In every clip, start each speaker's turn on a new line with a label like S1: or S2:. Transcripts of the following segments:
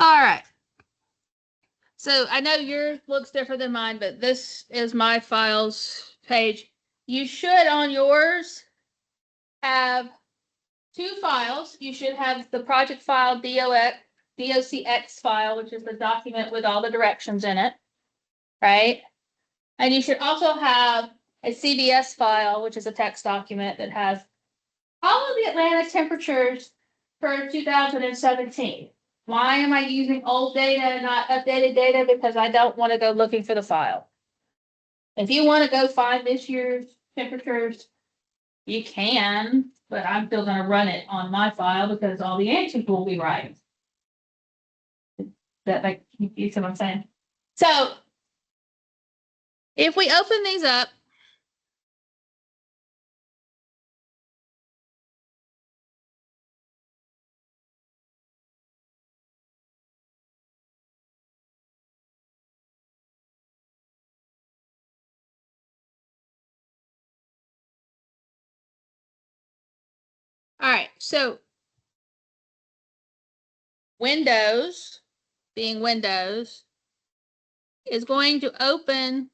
S1: All right. So I know yours looks different than mine, but this is my files page. You should on yours have two files. You should have the project file docx file, which is the document with all the directions in it, right? And you should also have a CBS file, which is a text document that has all of the Atlanta temperatures for 2017. Why am I using old data and not updated data? Because I don't want to go looking for the file. If you want to go find this year's temperatures, you can, but I'm still going to run it on my file because all the answers will be right. That like you see what I'm saying? So if we open these up, all right, so Windows, being Windows, is going to open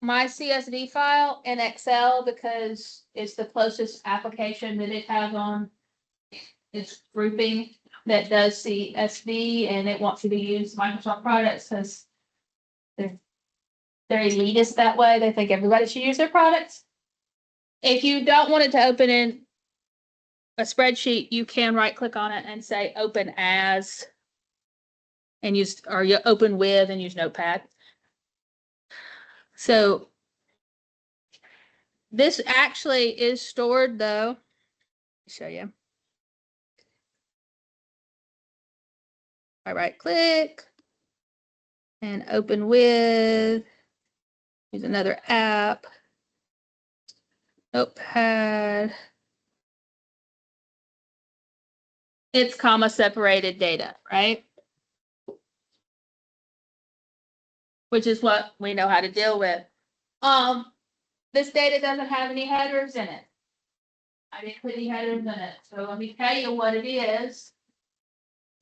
S1: my CSV file in Excel because it's the closest application that it has on its grouping that does CSV, and it wants you to use Microsoft products because they're elitist that way. They think everybody should use their products. If you don't want it to open in a spreadsheet, you can right click on it and say open as and use, or you open with and use Notepad. So this actually is stored though. Show you. I right click and open with, use another app, Notepad. It's comma separated data, right? Which is what we know how to deal with. This data doesn't have any headers in it. I didn't put any headers in it. So let me tell you what it is.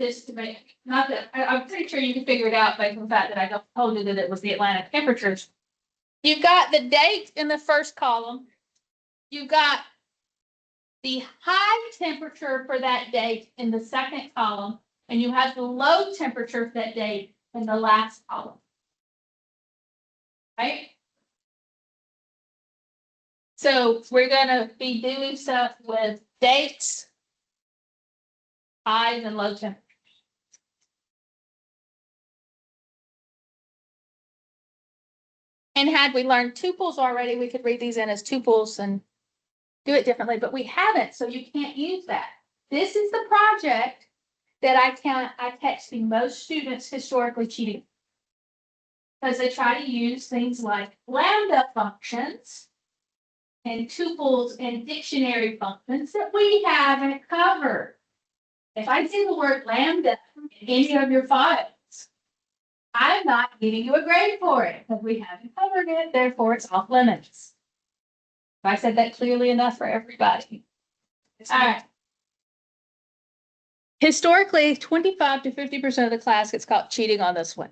S1: Just to make, not that, I'm pretty sure you can figure it out based on the fact that I told you that it was the Atlanta temperatures. You've got the date in the first column. You've got the high temperature for that date in the second column, and you have the low temperature for that date in the last column. Right? So we're going to be doing stuff with dates, highs, and low temperatures. And had we learned tuples already, we could read these in as tuples and do it differently, but we haven't, so you can't use that. This is the project that I catch the most students historically cheating because they try to use things like lambda functions and tuples and dictionary functions that we haven't covered. If I see the word lambda in any of your files, I'm not giving you a grade for it because we haven't covered it, therefore it's off limits. I said that clearly enough for everybody. All right. Historically, 25 to 50% of the class gets caught cheating on this one.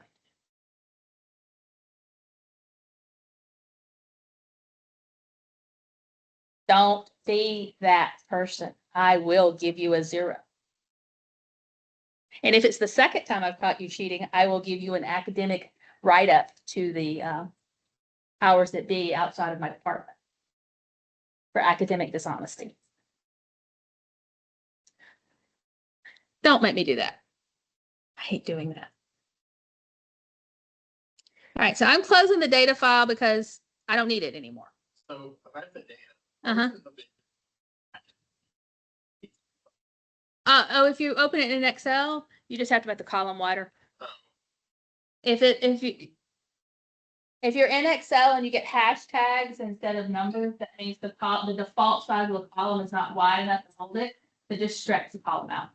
S1: Don't be that person. I will give you a 0. And if it's the second time I've caught you cheating, I will give you an academic write-up to the powers that be outside of my department for academic dishonesty. Don't make me do that. I hate doing that. All right, so I'm closing the data file because I don't need it anymore.
S2: So about the data.
S1: Uh-huh. Oh, if you open it in Excel, you just have to make the column wider. If you're in Excel and you get hashtags instead of numbers, that means the default size of the column is not wide enough to hold it. So just stretch the column out.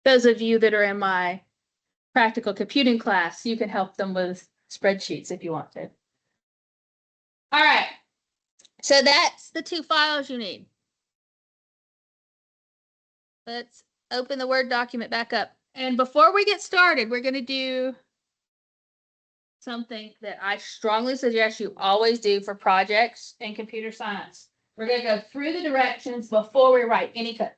S1: Those of you that are in my practical computing class, you can help them with spreadsheets if you want to. All right. So that's the two files you need. Let's open the Word document back up. And before we get started, we're going to do something that I strongly suggest you always do for projects in computer science. We're going to go through the directions before we write any code.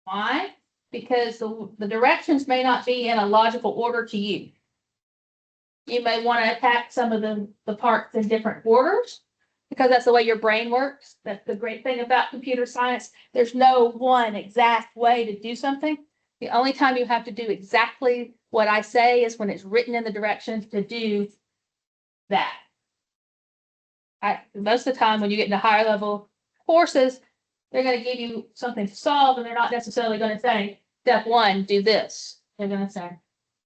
S1: Why? Because the directions may not be in a logical order to you. You may want to attack some of the parts in different orders because that's the way your brain works. That's the great thing about computer science. There's no one exact way to do something. The only time you have to do exactly what I say is when it's written in the directions to do that. Most of the time when you get into higher level courses, they're going to give you something to solve, and they're not necessarily going to say, step one, do this. They're going to say,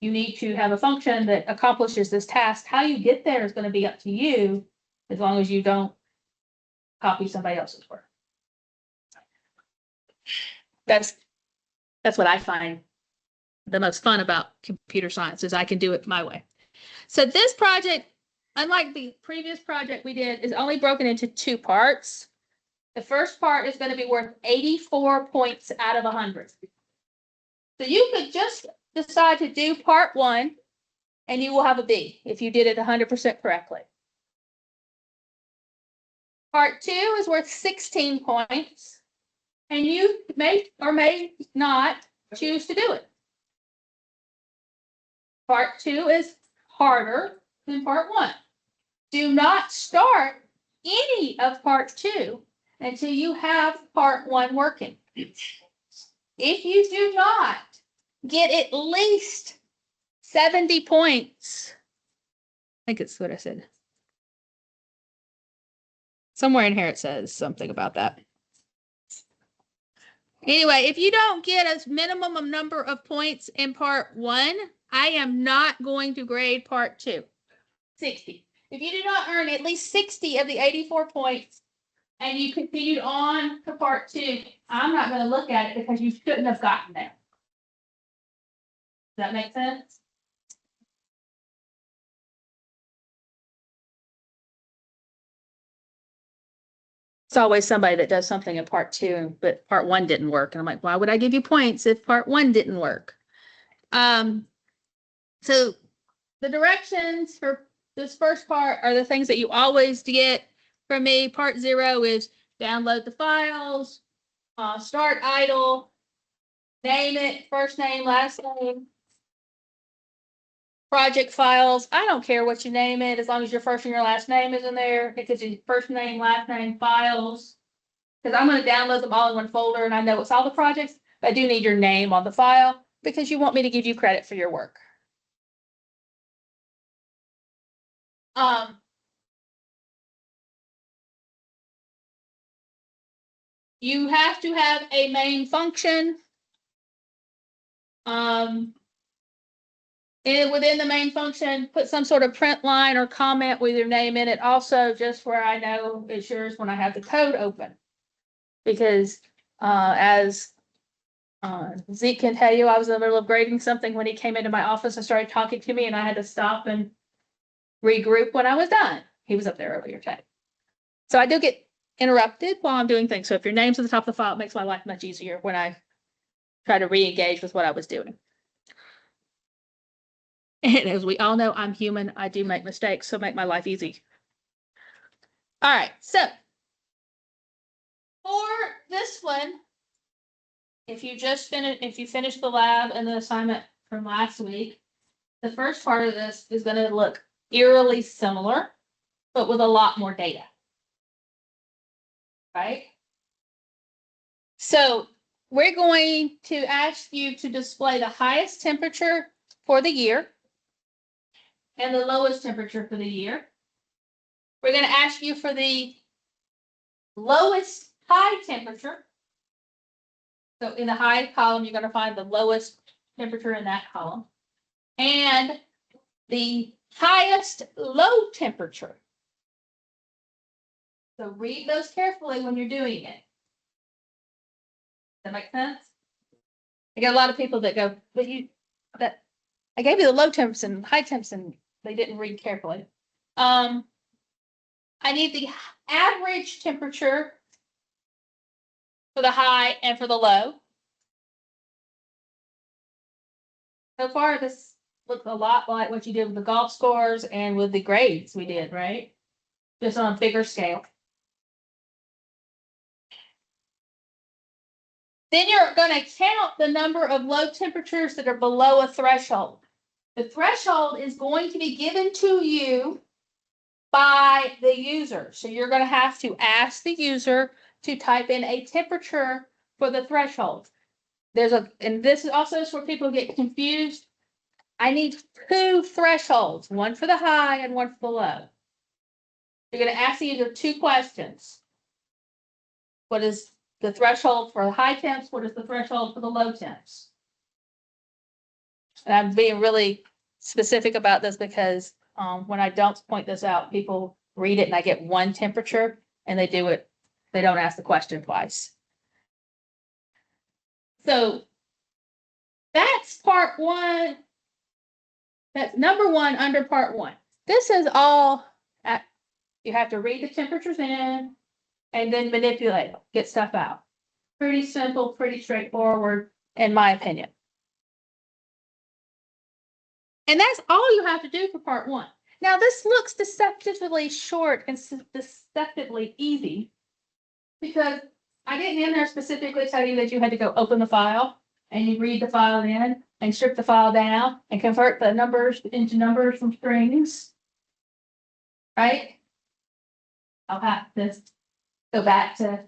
S1: you need to have a function that accomplishes this task. How you get there is going to be up to you, as long as you don't copy somebody else's work. That's what I find the most fun about computer science, is I can do it my way. So this project, unlike the previous project we did, is only broken into 2 parts. The first part is going to be worth 84 points out of 100. So you could just decide to do part 1 and you will have a B if you did it 100% correctly. Part 2 is worth 16 points, and you may or may not choose to do it. Part 2 is harder than part 1. Do not start any of part 2 until you have part 1 working. If you do not get at least 70 points, I think it's what I said. Somewhere in here it says something about that. Anyway, if you don't get a minimum number of points in part 1, I am not going to grade part 2. 60. If you do not earn at least 60 of the 84 points and you continued on to part 2, I'm not going to look at it because you shouldn't have gotten there. Does that make sense? It's always somebody that does something in part 2, but part 1 didn't work. And I'm like, why would I give you points if part 1 didn't work? So the directions for this first part are the things that you always get from me. Part 0 is download the files, start idle, name it, first name, last name, project files. I don't care what you name it, as long as your first and your last name is in there. It gives you first name, last name, files. Because I'm going to download them all in one folder, and I know it's all the projects, but I do need your name on the file because you want me to give you credit for your work. You have to have a main function. And within the main function, put some sort of print line or comment with your name in it. Also, just where I know it's yours when I have the code open. Because as Zeke can tell you, I was in the middle of grading something when he came into my office and started talking to me, and I had to stop and regroup when I was done. He was up there earlier today. So I do get interrupted while I'm doing things. So if your name's at the top of the file, it makes my life much easier when I try to re-engage with what I was doing. And as we all know, I'm human. I do make mistakes, so make my life easy. All right, so for this one, if you finish the lab and the assignment from last week, the first part of this is going to look eerily similar, but with a lot more data. Right? So we're going to ask you to display the highest temperature for the year and the lowest temperature for the year. We're going to ask you for the lowest high temperature. So in the high column, you're going to find the lowest temperature in that column. And the highest low temperature. So read those carefully when you're doing it. Does that make sense? I get a lot of people that go, but I gave you the low temps and high temps and they didn't read carefully. I need the average temperature for the high and for the low. So far, this looks a lot like what you did with the golf scores and with the grades we did, right? Just on a bigger scale. Then you're going to count the number of low temperatures that are below a threshold. The threshold is going to be given to you by the user. So you're going to have to ask the user to type in a temperature for the threshold. And this is also where people get confused. I need 2 thresholds, one for the high and one for the low. You're going to ask the user 2 questions. What is the threshold for the high temps? What is the threshold for the low temps? And I'm being really specific about this because when I don't point this out, people read it and I get 1 temperature and they don't ask the question twice. So that's part 1. That's number 1 under part 1. This is all, you have to read the temperatures in and then manipulate, get stuff out. Pretty simple, pretty straightforward, in my opinion. And that's all you have to do for part 1. Now, this looks deceptively short and deceptively easy because I didn't in there specifically tell you that you had to go open the file and you read the file in and strip the file down and convert the numbers into numbers from strings, right? I'll have to go back to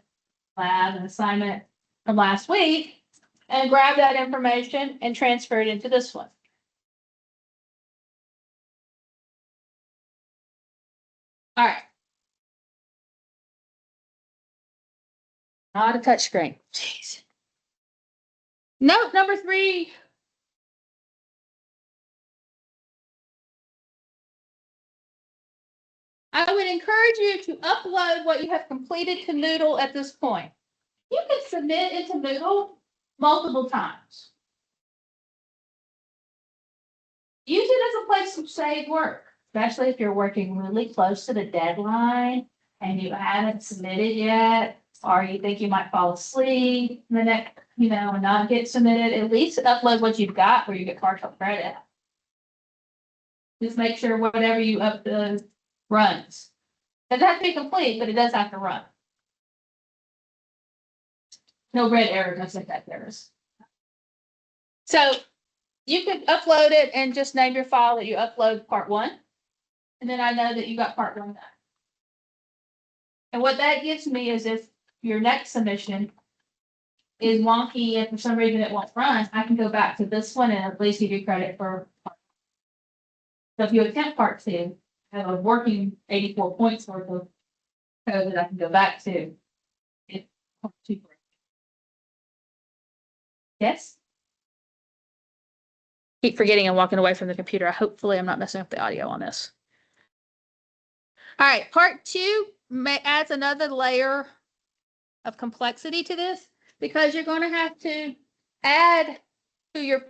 S1: lab and assignment from last week and grab that information and transfer it into this one. All right. Not a touch screen. Jeez. Note number 3. I would encourage you to upload what you have completed to Moodle at this point. You can submit into Moodle multiple times. Use it as a place to save work, especially if you're working really close to the deadline and you haven't submitted yet, or you think you might fall asleep the next, and not get submitted. At least upload what you've got where you get partial credit. Just make sure whatever you upload runs. It doesn't have to be complete, but it does have to run. No red error, no syntax errors. So you could upload it and just name your file that you upload part 1. And then I know that you got part 1 done. And what that gives me is if your next submission is wonky and for some reason it won't run, I can go back to this one and at least give you credit for part 1. So if you attempt part 2, I have a working 84 points worth of code that I can go back to. Yes? Keep forgetting and walking away from the computer. Hopefully I'm not messing up the audio on this. All right, part 2 adds another layer of complexity to this because you're going to have to add to your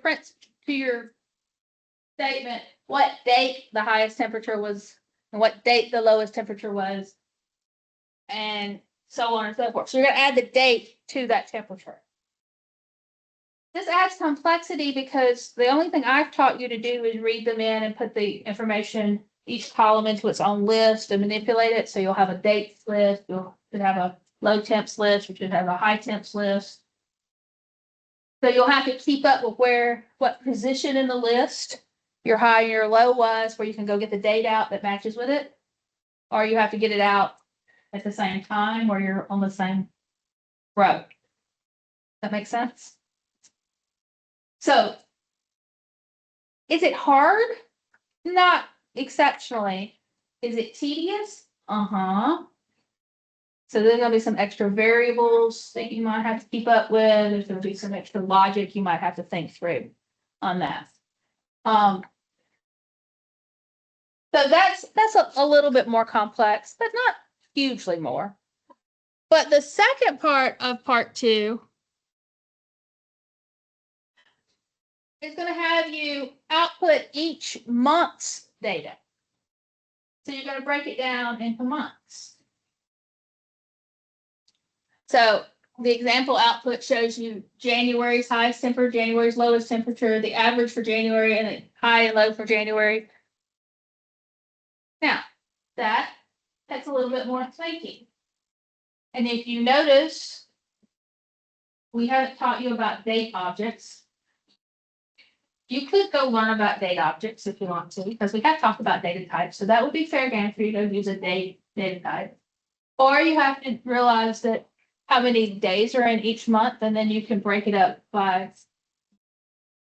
S1: statement what date the highest temperature was and what date the lowest temperature was, and so on and so forth. So you're going to add the date to that temperature. This adds complexity because the only thing I've taught you to do is read them in and put the information, each column, into its own list and manipulate it. So you'll have a dates list, you'll have a low temps list, you should have a high temps list. So you'll have to keep up with what position in the list your high and your low was, where you can go get the date out that matches with it. Or you have to get it out at the same time or you're on the same row. That makes sense? So, is it hard? Not exceptionally. Is it tedious? So there's going to be some extra variables that you might have to keep up with. There's going to be some extra logic you might have to think through on that. So that's a little bit more complex, but not hugely more. But the second part of part 2 is going to have you output each month's data. So you're going to break it down into months. So the example output shows you January's highest temperature, January's lowest temperature, the average for January, and the high and low for January. Now, that's a little bit more thinking. And if you notice, we haven't taught you about date objects. You could go learn about date objects if you want to, because we have talked about data types. So that would be fair game for you to use a data type. Or you have to realize that how many days are in each month, and then you can break it up by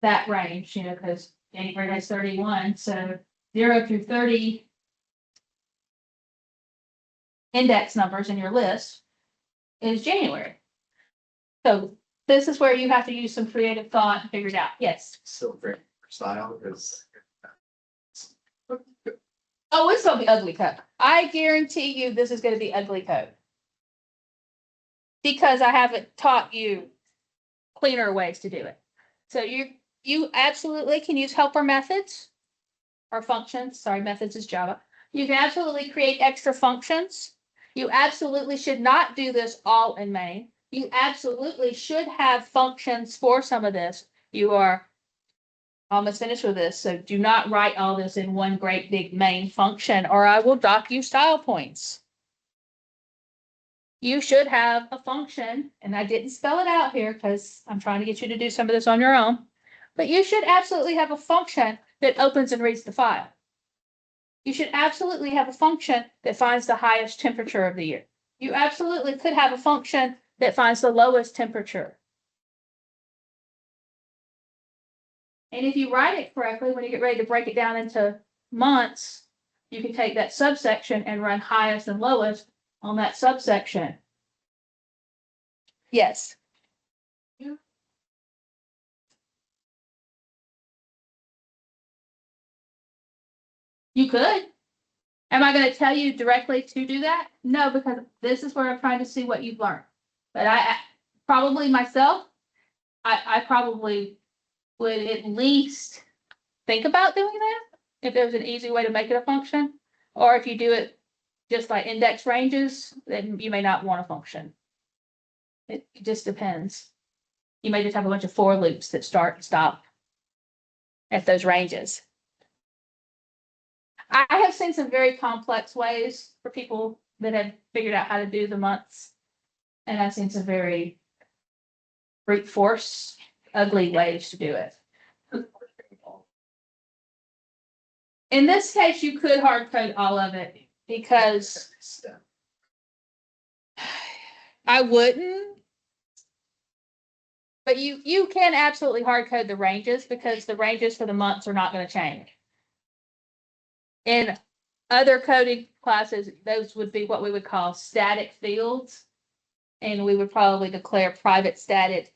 S1: that range, because January has 31, so 0 through 30 index numbers in your list is January. So this is where you have to use some creative thought and figure it out. Yes.
S2: So for style is.
S1: Oh, it's gonna be ugly code. I guarantee you this is gonna be ugly code. Because I haven't taught you cleaner ways to do it. So you absolutely can use helper methods or functions. Sorry, methods is Java. You can absolutely create extra functions. You absolutely should not do this all in main. You absolutely should have functions for some of this. You are almost finished with this, so do not write all this in one great big main function, or I will dock you style points. You should have a function, and I didn't spell it out here because I'm trying to get you to do some of this on your own, but you should absolutely have a function that opens and reads the file. You should absolutely have a function that finds the highest temperature of the year. You absolutely could have a function that finds the lowest temperature. And if you write it correctly, when you get ready to break it down into months, you can take that subsection and run highest and lowest on that subsection. Yes. You could. Am I going to tell you directly to do that? No, because this is where I'm trying to see what you've learned. But I probably myself, I probably would at least think about doing that if there's an easy way to make it a function. Or if you do it just like index ranges, then you may not want a function. It just depends. You may just have a bunch of for loops that start and stop at those ranges. I have seen some very complex ways for people that have figured out how to do the months. And I've seen some very brute force, ugly ways to do it. In this case, you could hard code all of it because I wouldn't. But you can absolutely hard code the ranges because the ranges for the months are not going to change. In other coding classes, those would be what we would call static fields. And we would probably declare private static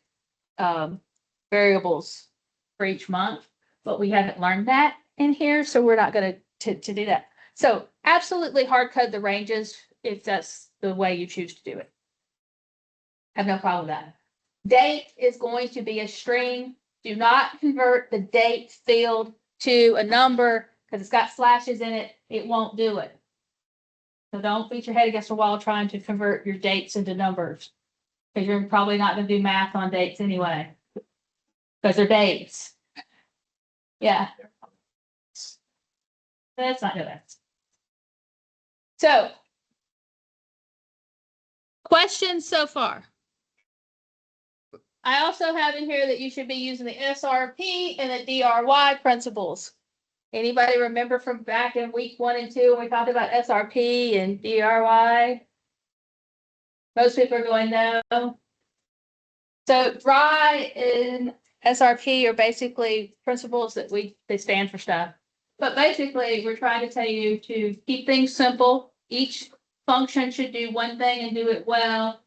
S1: variables for each month. But we haven't learned that in here, so we're not going to do that. So absolutely hard code the ranges if that's the way you choose to do it. I have no problem with that. Date is going to be a string. Do not convert the date field to a number because it's got slashes in it. It won't do it. So don't beat your head against the wall trying to convert your dates into numbers because you're probably not going to do math on dates anyway because they're dates. Yeah. Let's not do that. So, questions so far? I also have in here that you should be using the SRP and the DRY principles. Anybody remember from back in week 1 and 2 when we talked about SRP and DRY? Most people are going no. So dry and SRP are basically principles that they stand for stuff. But basically, we're trying to tell you to keep things simple. Each function should do one thing and do it well.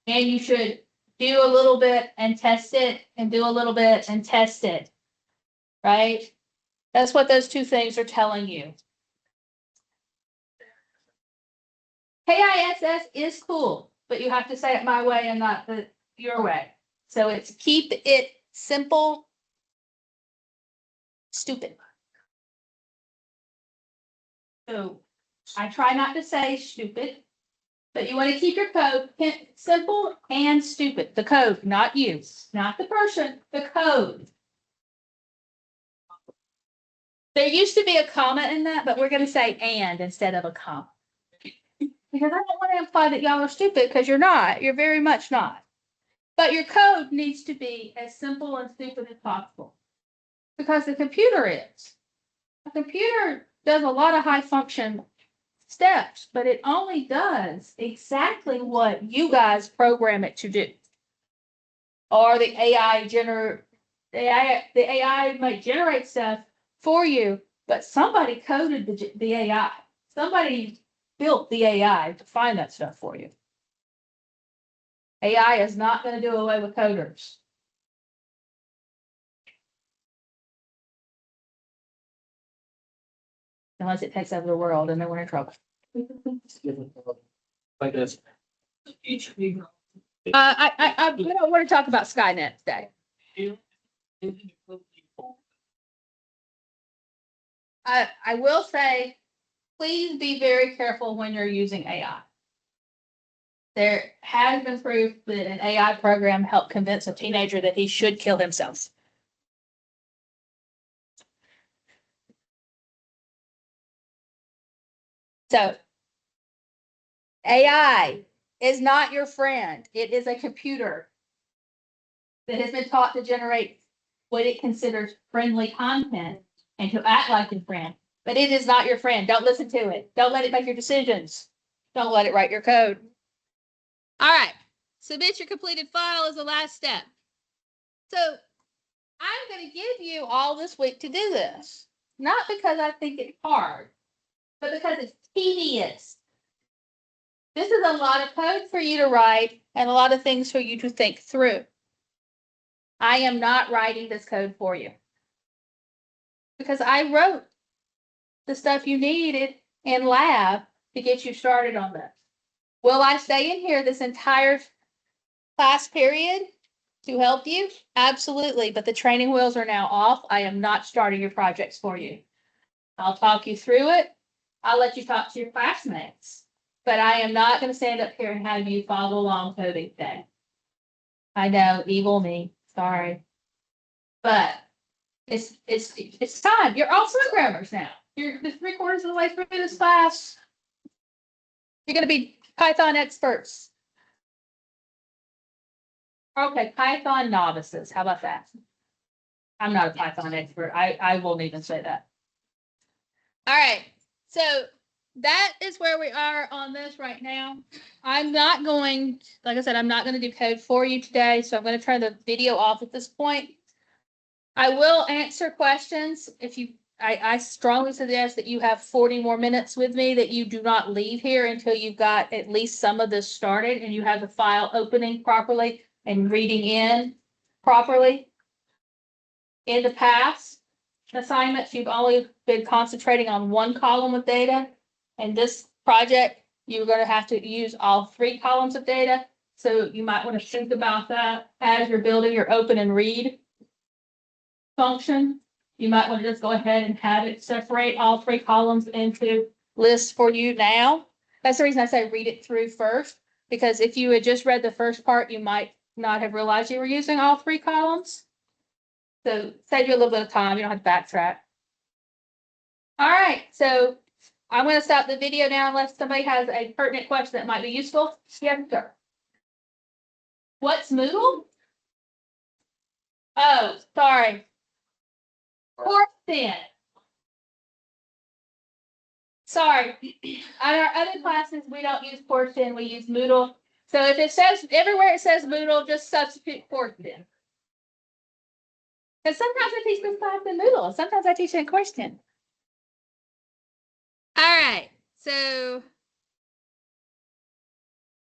S1: And you should do a little bit and test it and do a little bit and test it. Right? That's what those two things are telling you. KISS is cool, but you have to say it my way and not your way. So it's keep it simple, stupid. So I try not to say stupid. But you want to keep your code simple and stupid. The code, not you, not the person, the code. There used to be a comma in that, but we're going to say and instead of a comma. Because I don't want to imply that y'all are stupid, because you're not. You're very much not. But your code needs to be as simple and stupid as possible. Because the computer is. A computer does a lot of high function steps, but it only does exactly what you guys program it to do. Or the AI might generate stuff for you, but somebody coded the AI. Somebody built the AI to find that stuff for you. AI is not going to do away with coders. Unless it takes over the world and then we're in trouble.
S2: Like this.
S1: I don't want to talk about Skynet today. I will say, please be very careful when you're using AI. There has been proof that an AI program helped convince a teenager that he should kill himself. So AI is not your friend. It is a computer that has been taught to generate what it considers friendly content and to act like your friend. But it is not your friend. Don't listen to it. Don't let it make your decisions. Don't let it write your code. All right. Submit your completed file as the last step. So I'm going to give you all this week to do this. Not because I think it's hard, but because it's tedious. This is a lot of code for you to write and a lot of things for you to think through. I am not writing this code for you because I wrote the stuff you needed in lab to get you started on this. Will I stay in here this entire class period to help you? Absolutely, but the training wheels are now off. I am not starting your projects for you. I'll talk you through it. I'll let you talk to your classmates, but I am not going to stand up here and have you follow along coding today. I know, evil me, sorry. But it's time. You're all programmers now. You're the 3/4 of the way through this class. You're going to be Python experts. Okay, Python novices. How about that? I'm not a Python expert. I won't even say that. All right. So that is where we are on this right now. I'm not going, like I said, I'm not going to do code for you today. So I'm going to turn the video off at this point. I will answer questions if you, I strongly suggest that you have 40 more minutes with me, that you do not leave here until you've got at least some of this started and you have the file opening properly and reading in properly. In the past assignments, you've only been concentrating on one column of data. And this project, you're going to have to use all 3 columns of data. So you might want to think about that as you're building your open and read function. You might want to just go ahead and have it separate all 3 columns into lists for you now. That's the reason I say read it through first, because if you had just read the first part, you might not have realized you were using all 3 columns. So save you a little bit of time. You don't have to backtrack. All right. So I'm going to stop the video now unless somebody has a pertinent question that might be useful. Yes, sir. What's Moodle? Oh, sorry. Coursera. Sorry. On our other classes, we don't use Coursera. We use Moodle. So if it says everywhere it says Moodle, just substitute Coursera. Because sometimes I teach this class in Moodle. Sometimes I teach in Coursera. All right. So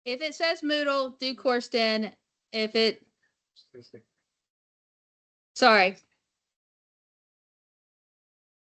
S1: if it says Moodle, do Coursera. If it, sorry,